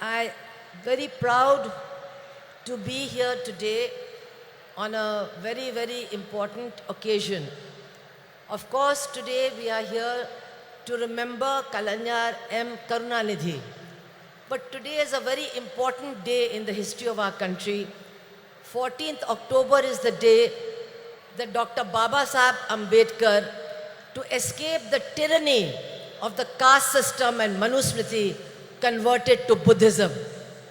I very proud to be here today on a very, very important occasion. Of course, today we are here to remember Kalaignar Karunanidhi. But today is a very important day in the history of our country. 14th October is the day that Dr. Baba Saheb Ambedkar, to escape the tyranny of the caste system and Manusmriti, converted to Buddhism.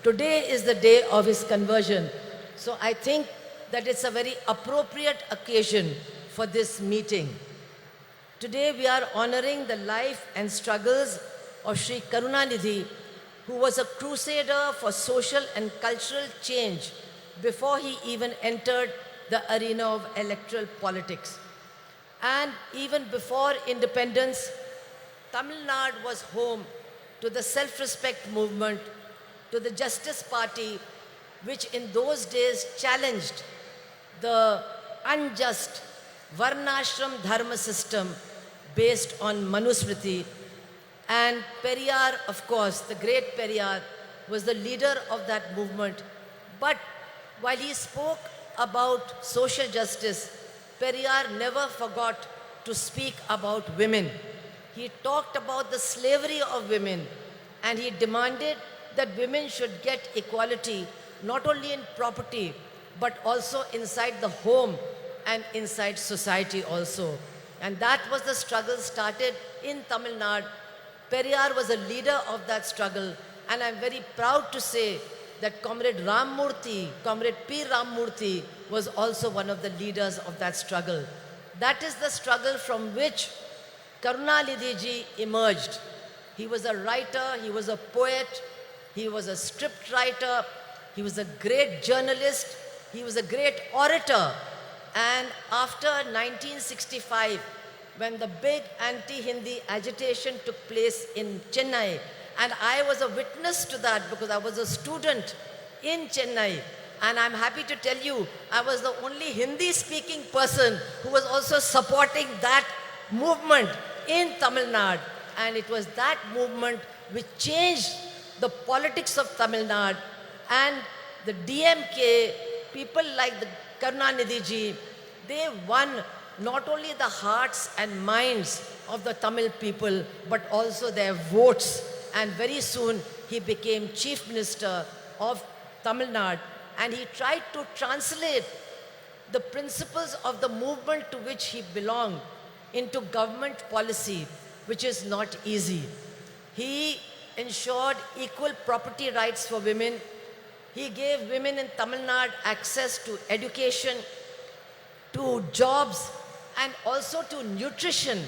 Today is the day of his conversion. So I think that it's a very appropriate occasion for this meeting. Today we are honoring the life and struggles of Sri Karunanidhi, who was a crusader for social and cultural change before he even entered the arena of electoral politics. And even before independence, Tamilnadu was home to the self-respect movement, to the Justice Party, which in those days challenged the unjust Varnashram Dharma system based on Manusmriti. And Periyar, of course, the great Periyar, was the leader of that movement. But while he spoke about social justice, Periyar never forgot to speak about women. He talked about the slavery of women, and he demanded that women should get equality, not only in property, but also inside the home and inside society also. And that was the struggle started in Tamil Nadu. Periyar was a leader of that struggle, and I'm very proud to say that Comrade P. Rammurthy was also one of the leaders of that struggle. That is the struggle from which Karunanidhi ji emerged. He was a writer, he was a poet, he was a script writer, he was a great journalist, he was a great orator. And after 1965, when the big anti-Hindi agitation took place in Chennai, and I was a witness to that because I was a student in Chennai. And I'm happy to tell you, I was the only Hindi-speaking person who was also supporting that movement in Tamil Nadu. And it was that movement which changed the politics of Tamil Nadu. And the DMK, people like the Karunanidhi ji, they won not only the hearts and minds of the Tamil people, but also their votes. And very soon he became Chief Minister of Tamil Nadu, and he tried to translate the principles of the movement to which he belonged into government policy, which is not easy. He ensured equal property rights for women. He gave women in Tamil Nadu access to education, to jobs, and also to nutrition.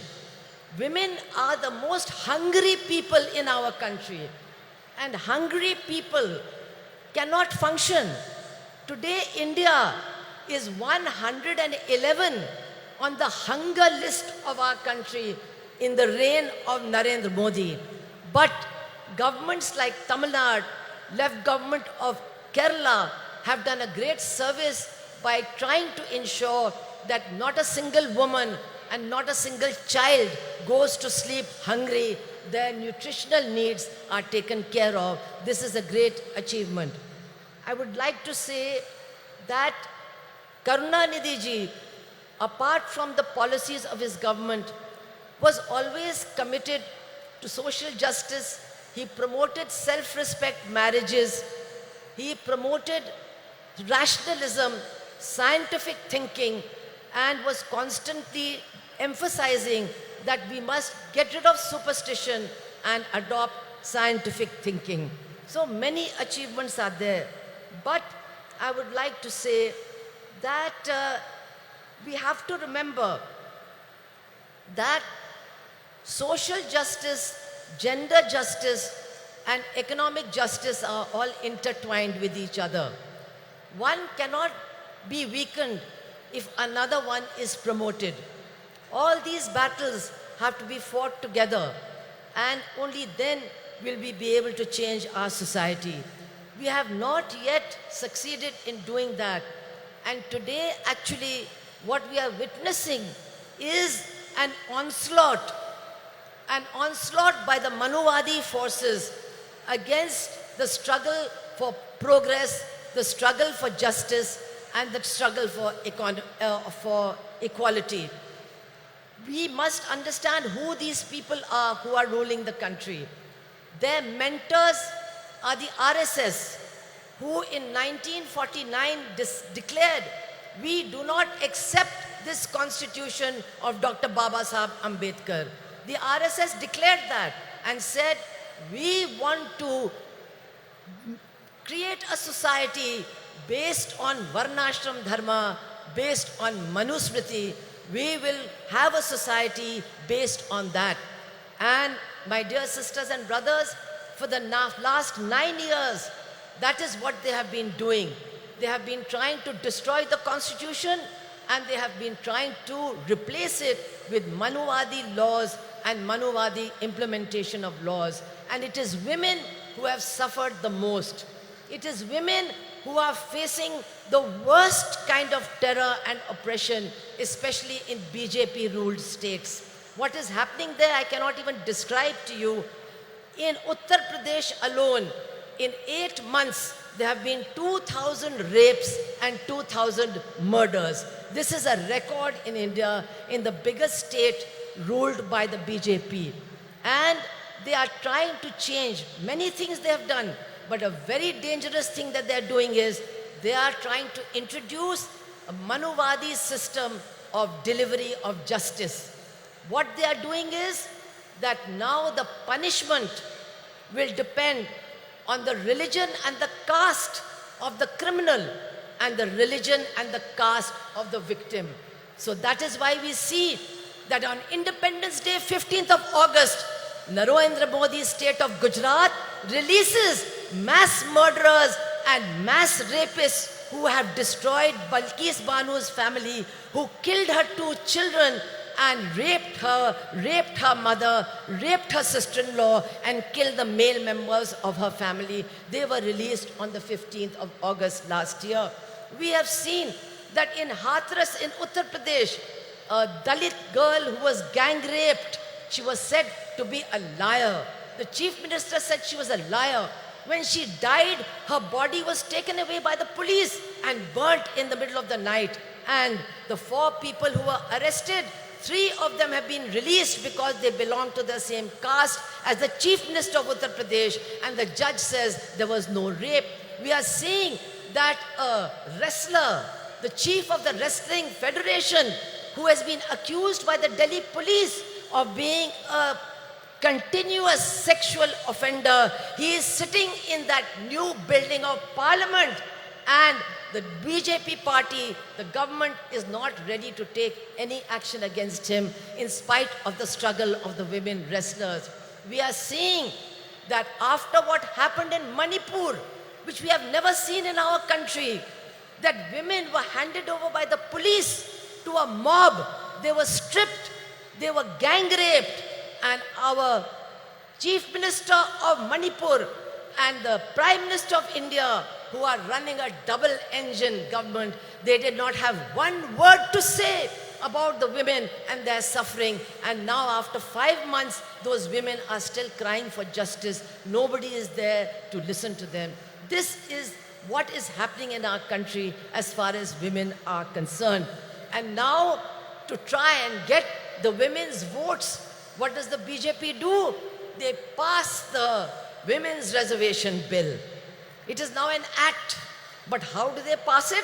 Women are the most hungry people in our country, and hungry people cannot function. Today, India is 111 on the hunger list of our country in the reign of Narendra Modi. But governments like Tamil Nadu, left government of Kerala have done a great service by trying to ensure that not a single woman and not a single child goes to sleep hungry. Their nutritional needs are taken care of. This is a great achievement. I would like to say that Karunanidhi ji, apart from the policies of his government, was always committed to social justice. He promoted self-respect marriages. He promoted rationalism, scientific thinking, and was constantly emphasizing that we must get rid of superstition and adopt scientific thinking. So many achievements are there. But I would like to say that we have to remember that social justice, gender justice, and economic justice are all intertwined with each other. One cannot be weakened if another one is promoted. All these battles have to be fought together, and only then will we be able to change our society. We have not yet succeeded in doing that. And today, actually, what we are witnessing is an onslaught by the Manuvadi forces against the struggle for progress, the struggle for justice, and the struggle for equality. We must understand who these people are who are ruling the country. Their mentors are the RSS, who in 1949 declared, we do not accept this constitution of Dr. Baba Sahib Ambedkar. The RSS declared that and said, we want to create a society based on Varnashram Dharma, based on Manusmriti. We will have a society based on that. And my dear sisters and brothers, for the last 9 years, that is what they have been doing. They have been trying to destroy the constitution, and they have been trying to replace it with Manuvadi laws and Manuvadi implementation of laws. And it is women who have suffered the most. It is women who are facing the worst kind of terror and oppression, especially in BJP-ruled states. What is happening there, I cannot even describe to you. In Uttar Pradesh alone, in 8 months, there have been 2,000 rapes and 2,000 murders. This is a record in India, in the biggest state ruled by the BJP. And they are trying to change many things they have done. But a very dangerous thing that they are doing is they are trying to introduce a Manuvadi system of delivery of justice. What they are doing is that now the punishment will depend on the religion and the caste of the criminal and the religion and the caste of the victim. So that is why we see that on Independence Day, 15th of August, Narendra Modi's state of Gujarat releases mass murderers and mass rapists who have destroyed Balkis Banu's family, who killed her 2 children and raped her mother, raped her sister-in-law, and killed the male members of her family. They were released on the 15th of August last year. We have seen that in Hathras in Uttar Pradesh, a Dalit girl who was gang raped, she was said to be a liar. The chief minister said she was a liar. When she died, her body was taken away by the police and burnt in the middle of the night. And the 4 people who were arrested, 3 of them have been released because they belong to the same caste as the chief minister of Uttar Pradesh, and the judge says there was no rape. We are seeing that a wrestler, the chief of the wrestling federation, who has been accused by the Delhi police of being a continuous sexual offender, he is sitting in that new building of parliament, and the BJP party, the government, is not ready to take any action against him in spite of the struggle of the women wrestlers. We are seeing that after what happened in Manipur, which we have never seen in our country, that women were handed over by the police to a mob. They were stripped, they were gang raped, and our Chief Minister of Manipur and the Prime Minister of India, who are running a double-engine government, they did not have one word to say about the women and their suffering. And now after 5 months, those women are still crying for justice. Nobody is there to listen to them. This is what is happening in our country as far as women are concerned. And now, to try and get the women's votes, what does the BJP do? They pass the Women's Reservation Bill. It is now an act. But how do they pass it?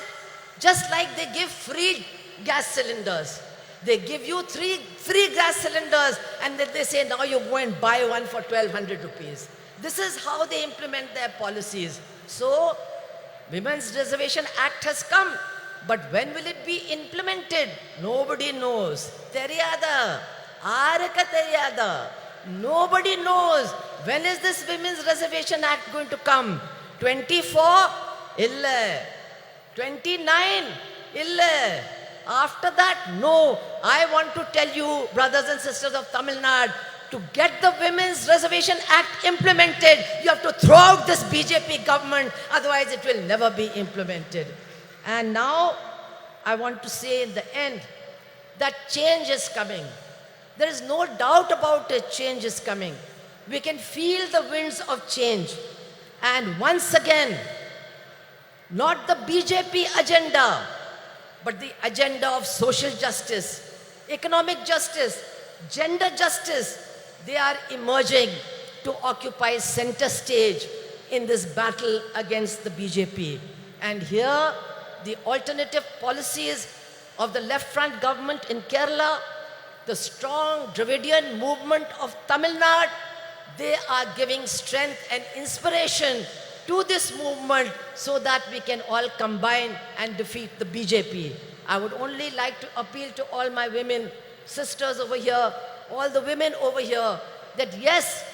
Just like they give free gas cylinders. They give you 3 free gas cylinders, and then they say, now you go and buy one for 1,200 rupees. This is how they implement their policies. So, Women's Reservation Act has come. But when will it be implemented? Nobody knows. Teriyada. Araka teriyada. Nobody knows. When is this Women's Reservation Act going to come? 24? Illa. 29? Illa. After that, no. I want to tell you, brothers and sisters of Tamil Nadu, to get the Women's Reservation Act implemented, you have to throw out this BJP government, otherwise it will never be implemented. And now, I want to say in the end, that change is coming. There is no doubt about it, change is coming. We can feel the winds of change. And once again, not the BJP agenda, but the agenda of social justice, economic justice, gender justice, they are emerging to occupy center stage in this battle against the BJP. And here, the alternative policies of the left front government in Kerala, the strong Dravidian movement of Tamilnadu, they are giving strength and inspiration to this movement so that we can all combine and defeat the BJP. I would only like to appeal to all my women, sisters over here, all the women over here, that yes,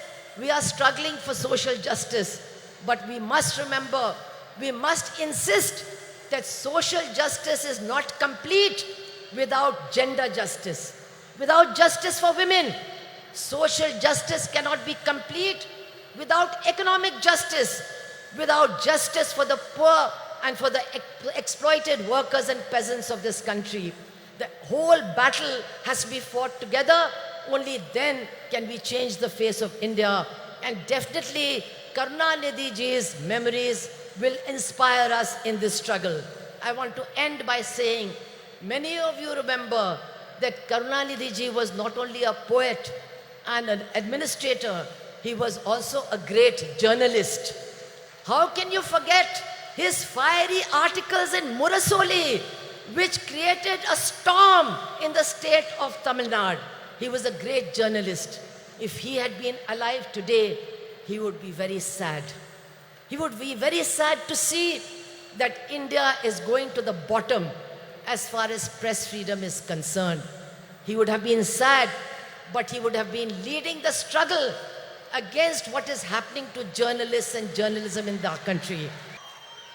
we are struggling for social justice, but we must remember, we must insist that social justice is not complete without gender justice, without justice for women. Social justice cannot be complete without economic justice, without justice for the poor and for the exploited workers and peasants of this country. The whole battle has to be fought together. Only then can we change the face of India. And definitely, Karunanidhi ji's memories will inspire us in this struggle. I want to end by saying, many of you remember that Karunanidhi ji was not only a poet and an administrator, he was also a great journalist. How can you forget his fiery articles in Murasoli, which created a storm in the state of Tamil Nadu? He was a great journalist. If he had been alive today, he would be very sad. He would be very sad to see that India is going to the bottom as far as press freedom is concerned. He would have been sad, but he would have been leading the struggle against what is happening to journalists and journalism in our country.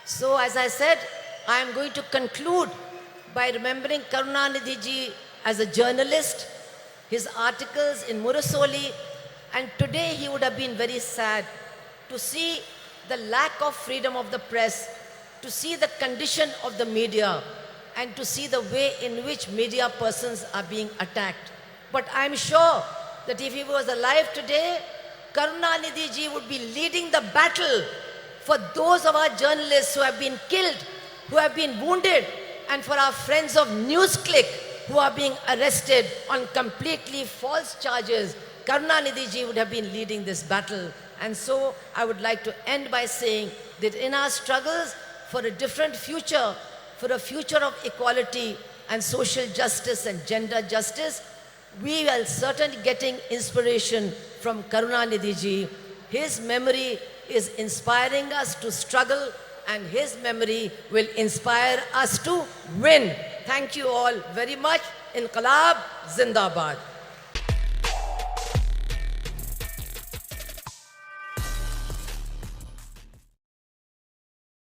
So as I said, I am going to conclude by remembering Karunanidhi ji as a journalist, his articles in Murasoli, and today he would have been very sad to see the lack of freedom of the press, to see the condition of the media, and to see the way in which media persons are being attacked. But I'm sure that if he was alive today, Karunanidhi ji would be leading the battle for those of our journalists who have been killed, who have been wounded, and for our friends of NewsClick who are being arrested on completely false charges. Karunanidhi ji would have been leading this battle. And so I would like to end by saying that in our struggles for a different future, for a future of equality and social justice and gender justice, we are certainly getting inspiration from Karunanidhi ji. His memory is inspiring us to struggle, and his memory will inspire us to win. Thank you all very much. Inqilab Zindabad.